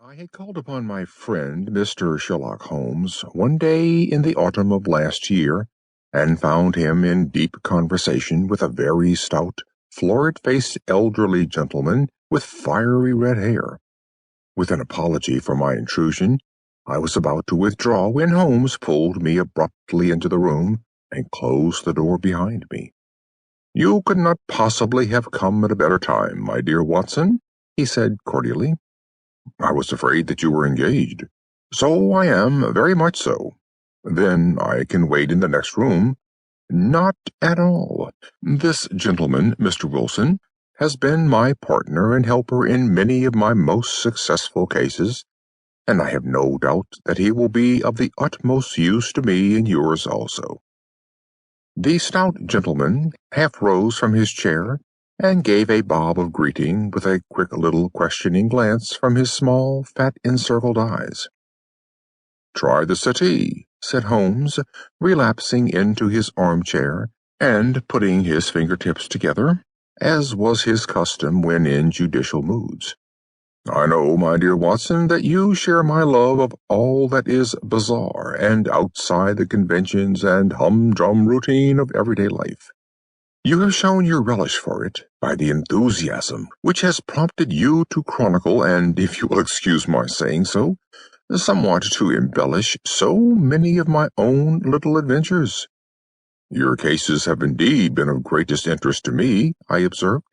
I had called upon my friend, Mr. Sherlock Holmes, one day in the autumn of last year, and found him in deep conversation with a very stout, florid-faced elderly gentleman with fiery red hair. With an apology for my intrusion, I was about to withdraw when Holmes pulled me abruptly into the room and closed the door behind me. "You could not possibly have come at a better time, my dear Watson," he said cordially. "I was afraid that you were engaged." "So I am, very much so." "Then I can wait in the next room." "Not at all. This gentleman, Mr. Wilson, has been my partner and helper in many of my most successful cases, and I have no doubt that he will be of the utmost use to me and yours also." The stout gentleman half rose from his chair and gave a bob of greeting with a quick little questioning glance from his small, fat, encircled eyes. "Try the settee," said Holmes, relapsing into his armchair and putting his fingertips together, as was his custom when in judicial moods. "I know, my dear Watson, that you share my love of all that is bizarre and outside the conventions and humdrum routine of everyday life. You have shown your relish for it by the enthusiasm which has prompted you to chronicle and, if you will excuse my saying so, somewhat to embellish so many of my own little adventures." "Your cases have indeed been of greatest interest to me," I observed.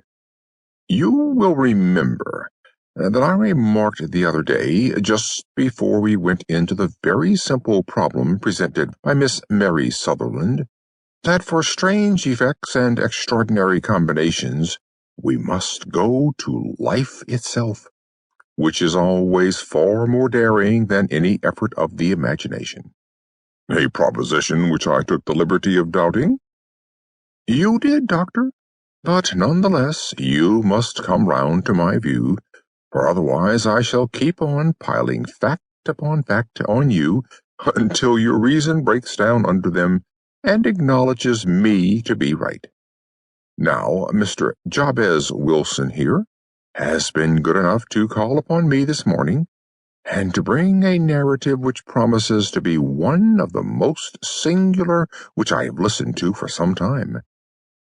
"You will remember that I remarked the other day, just before we went into the very simple problem presented by Miss Mary Sutherland, that for strange effects and extraordinary combinations we must go to life itself, which is always far more daring than any effort of the imagination." "A proposition which I took the liberty of doubting." "You did, Doctor, but none the less you must come round to my view, for otherwise I shall keep on piling fact upon fact on you until your reason breaks down under them and acknowledges me to be right. Now, Mr. Jabez Wilson here has been good enough to call upon me this morning, and to bring a narrative which promises to be one of the most singular which I have listened to for some time.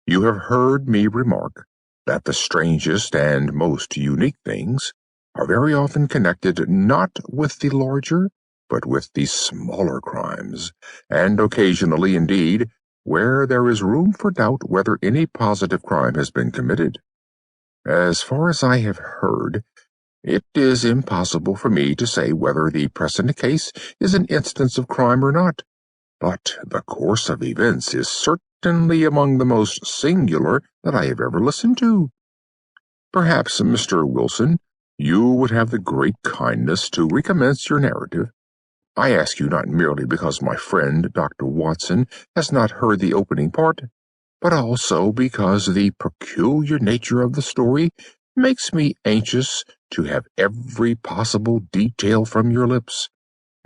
You have heard me remark that the strangest and most unique things are very often connected not with the larger, but with the smaller crimes, and occasionally, indeed, where there is room for doubt whether any positive crime has been committed. As far as I have heard, it is impossible for me to say whether the present case is an instance of crime or not, but the course of events is certainly among the most singular that I have ever listened to. Perhaps, Mr. Wilson, you would have the great kindness to recommence your narrative. I ask you not merely because my friend Dr. Watson has not heard the opening part, but also because the peculiar nature of the story makes me anxious to have every possible detail from your lips.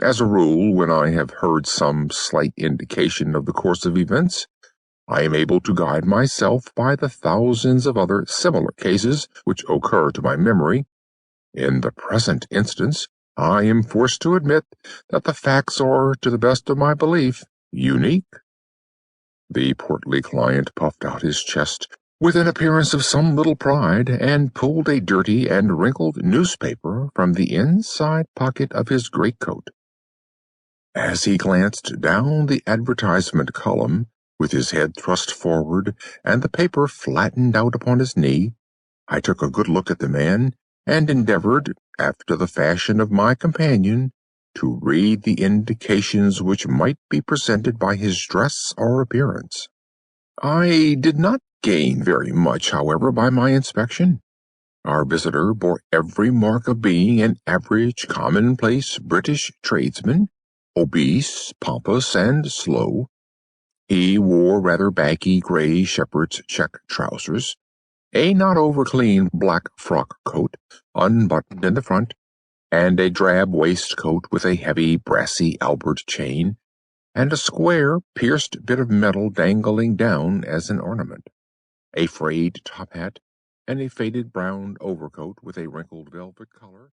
As a rule, when I have heard some slight indication of the course of events, I am able to guide myself by the thousands of other similar cases which occur to my memory. In the present instance, I am forced to admit that the facts are, to the best of my belief, unique." The portly client puffed out his chest with an appearance of some little pride, and pulled a dirty and wrinkled newspaper from the inside pocket of his greatcoat. As he glanced down the advertisement column, with his head thrust forward and the paper flattened out upon his knee, I took a good look at the man, and endeavored, after the fashion of my companion, to read the indications which might be presented by his dress or appearance. I did not gain very much, however, by my inspection. Our visitor bore every mark of being an average, commonplace British tradesman, obese, pompous, and slow. He wore rather baggy gray shepherd's check trousers, a not over-clean black frock coat, unbuttoned in the front, and a drab waistcoat with a heavy brassy Albert chain, and a square pierced bit of metal dangling down as an ornament, a frayed top hat, and a faded brown overcoat with a wrinkled velvet collar.